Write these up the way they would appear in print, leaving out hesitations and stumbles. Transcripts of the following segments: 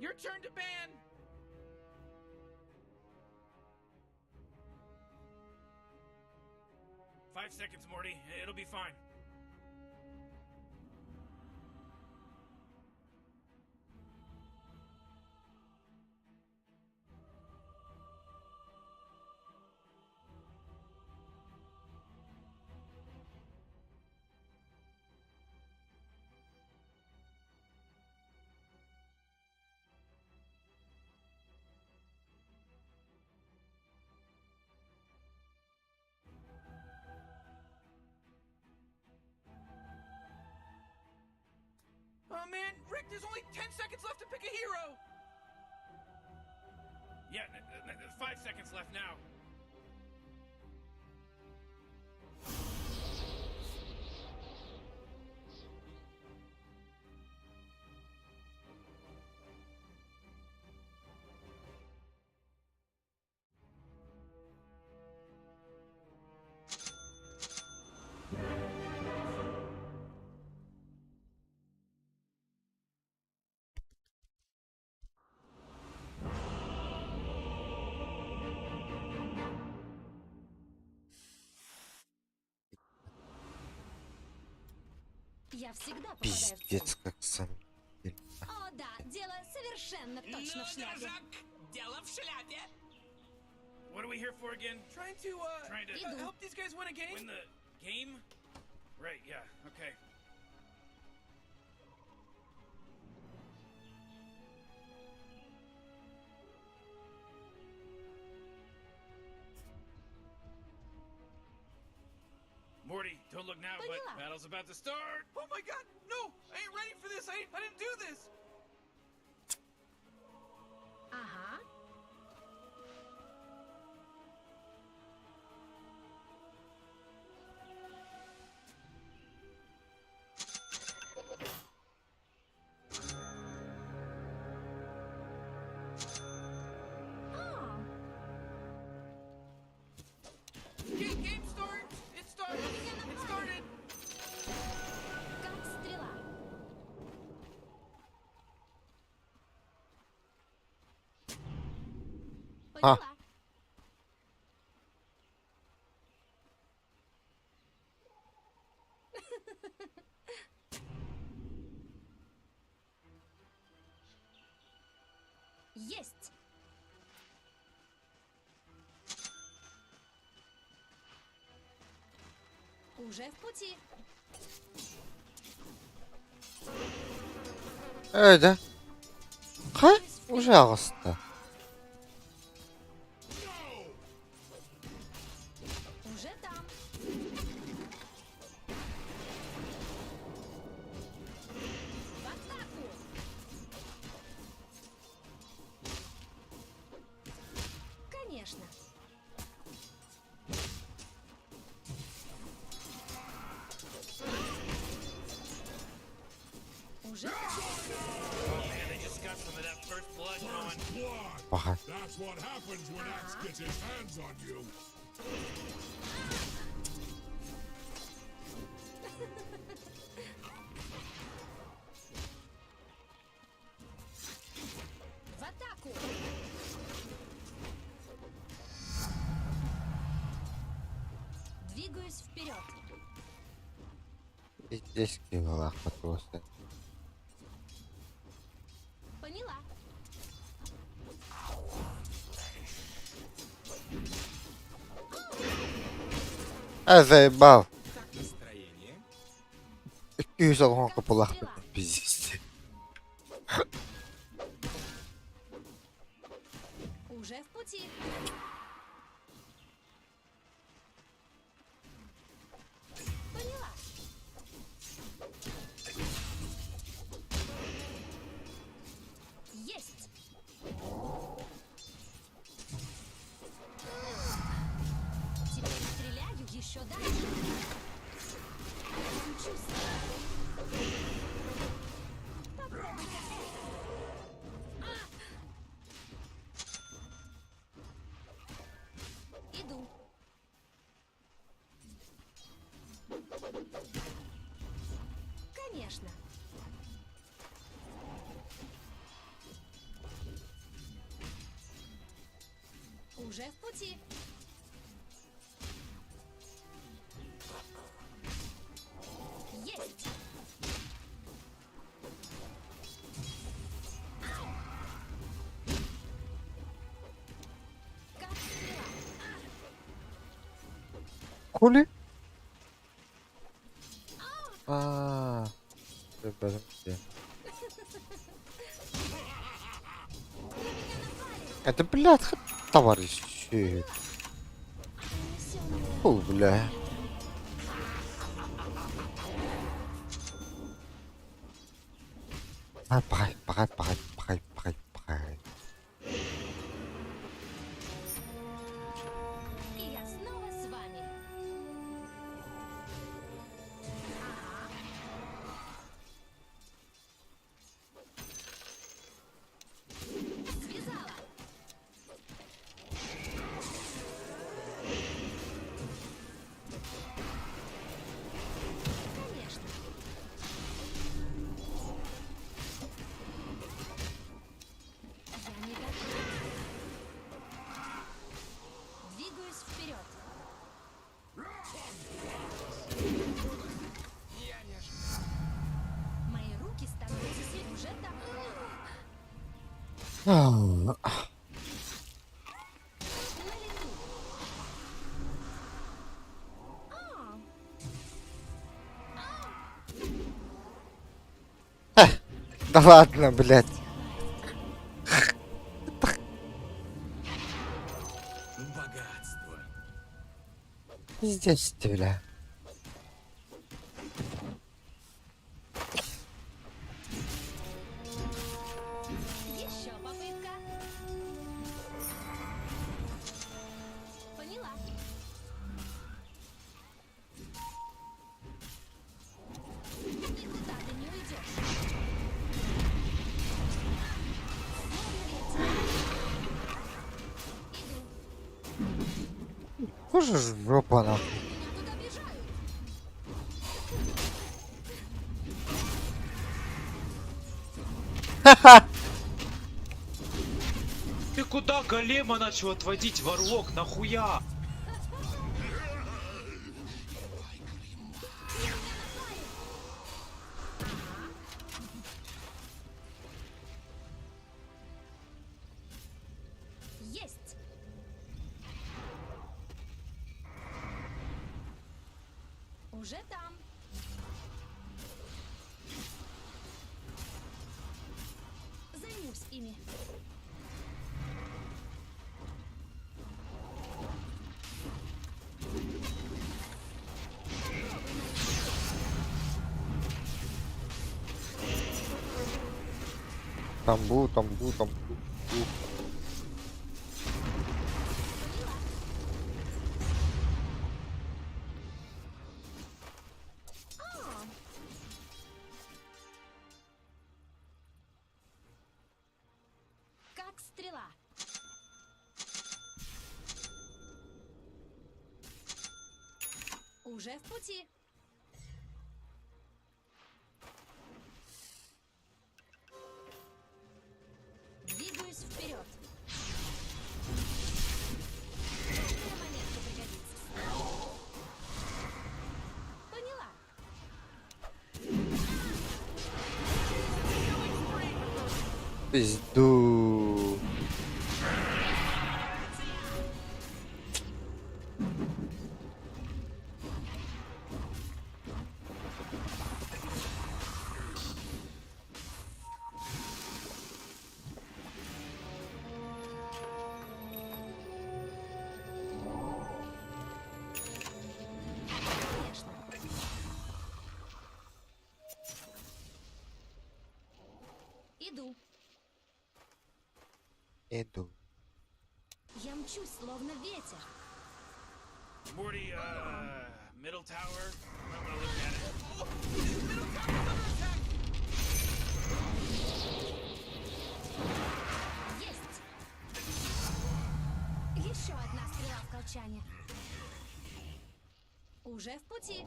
Your turn to ban! Five seconds, Morty. It'll be fine. Oh man, Rick, there's only 10 seconds left to pick a hero! Yeah, 5 seconds left now. Я всегда попадаю в цель. Пиздец, как сам. О, да, дело совершенно точно в шляпе. Дело в шляпе! What are we here for again? Trying to Иду. help these guys win a game? Win the game? Right, yeah, okay. Morty, don't look now, but Поняла. battle's about to start! Oh my god, no! I ain't ready for this! I didn't do this! Ага. А, Game start! It started! It started! как стрела. А. Поняла. Есть. Уже в пути. Да? Ха? Пожалуйста. Уже там. В атаку. Конечно. Уже там. Oh man, they just got some of that first blood going. Blood! Ага. That's what happens when X gets his hands on you. В атаку. Двигаюсь вперед. И здесь кивала просто. Поняла. Заебал. Как настроение? Какие залонка была. Пиздец. Уже в пути. Поняла. Есть. Теперь стреляю еще дальше. Чувствую. Попробуй-ка это. Уже в пути. Есть. Как стрела. Кулі? А, подожди. Это, блядь, товарищи. Фу, бля. Пахай, пахай, пахай, пахай, пахай, пахай. И я снова с вами. Связала. Конечно. Я не готова. Двигаюсь вперед. Мои руки становятся сюжетом. На лету. Да ладно, блядь. Богатство. Пиздец ты, бля. Еще попытка. Поняла. Никуда ты не уйдешь. Иду. Боже ж жопа нахуй. Меня тут обижают. Ты куда голема начал отводить, Варлок? Нахуя? Есть. Уже там. Займусь ими. Тамбу, тамбу, тамбу. Как стрела. Уже в пути. Двигаюсь вперед. Эта монетка пригодится. Поняла. Пизду. Конечно. Иду. Иду. Я мчусь, словно ветер. Morty, middle tower. I'm gonna look at it. Есть. Еще одна стрела в колчане. Уже в пути.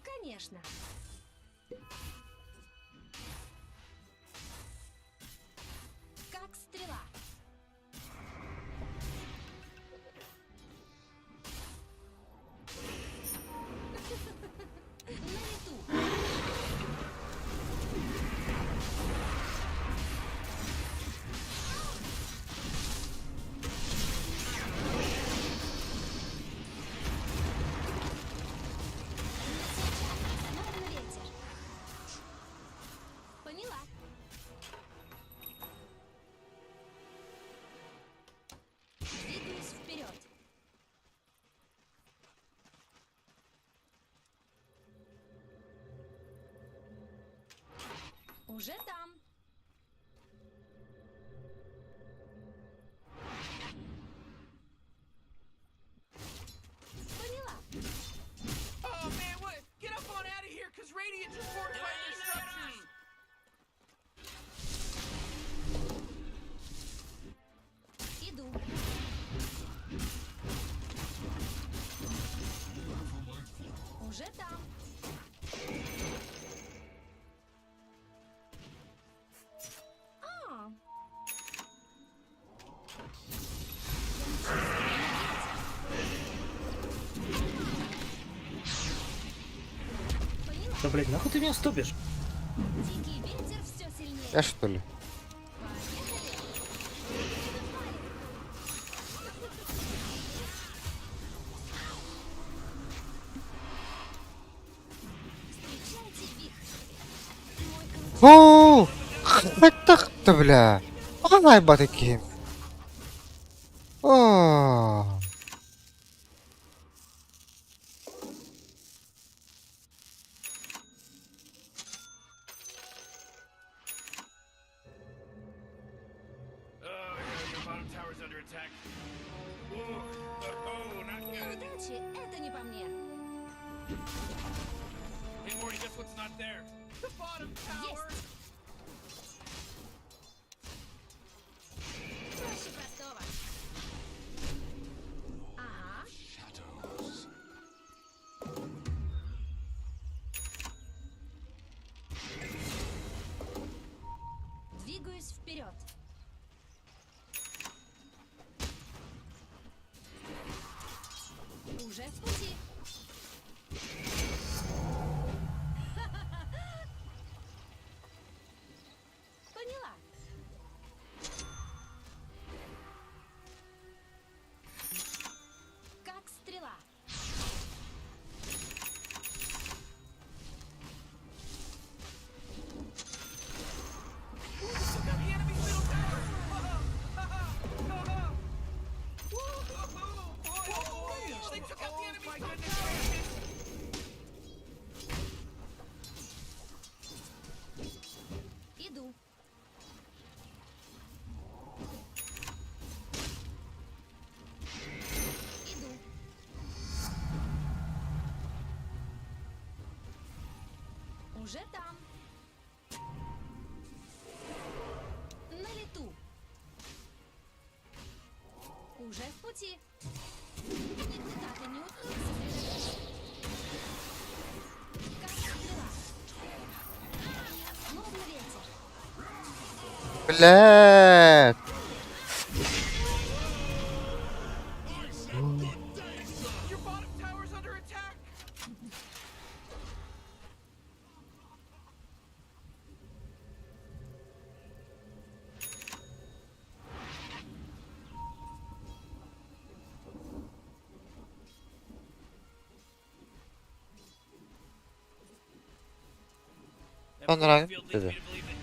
Конечно. Уже там. Поняла. Oh man, what? Get up on out of here, cause Radiant just fortified their structures. Иду. Уже там. А. Поняла. Да, блядь, нахуй ты меня стопишь? Дикий ветер все сильнее. Я что ли? Встречайте вихрь. Мой ключ. О, так-то, бля. Ай, батаки. О. Oh, yeah, your bottom tower's under attack. Oh, not good. Неудачи — это не по мне. Hey, Morty, guess what's not there? The bottom tower. Проще простого. Ага. Двигаюсь вперед. Уже в пути. Поняла. Как стрела. Took out the enemy's middle tower. Whoa, they took out the enemy's top tower. Иду. Иду. Уже там. На лету. Уже в пути. Никуда ты не уткнешься. Как стрела. Словно ветер. Блядь. Your bottom tower's under attack. Он ранен. Field leads me to believe that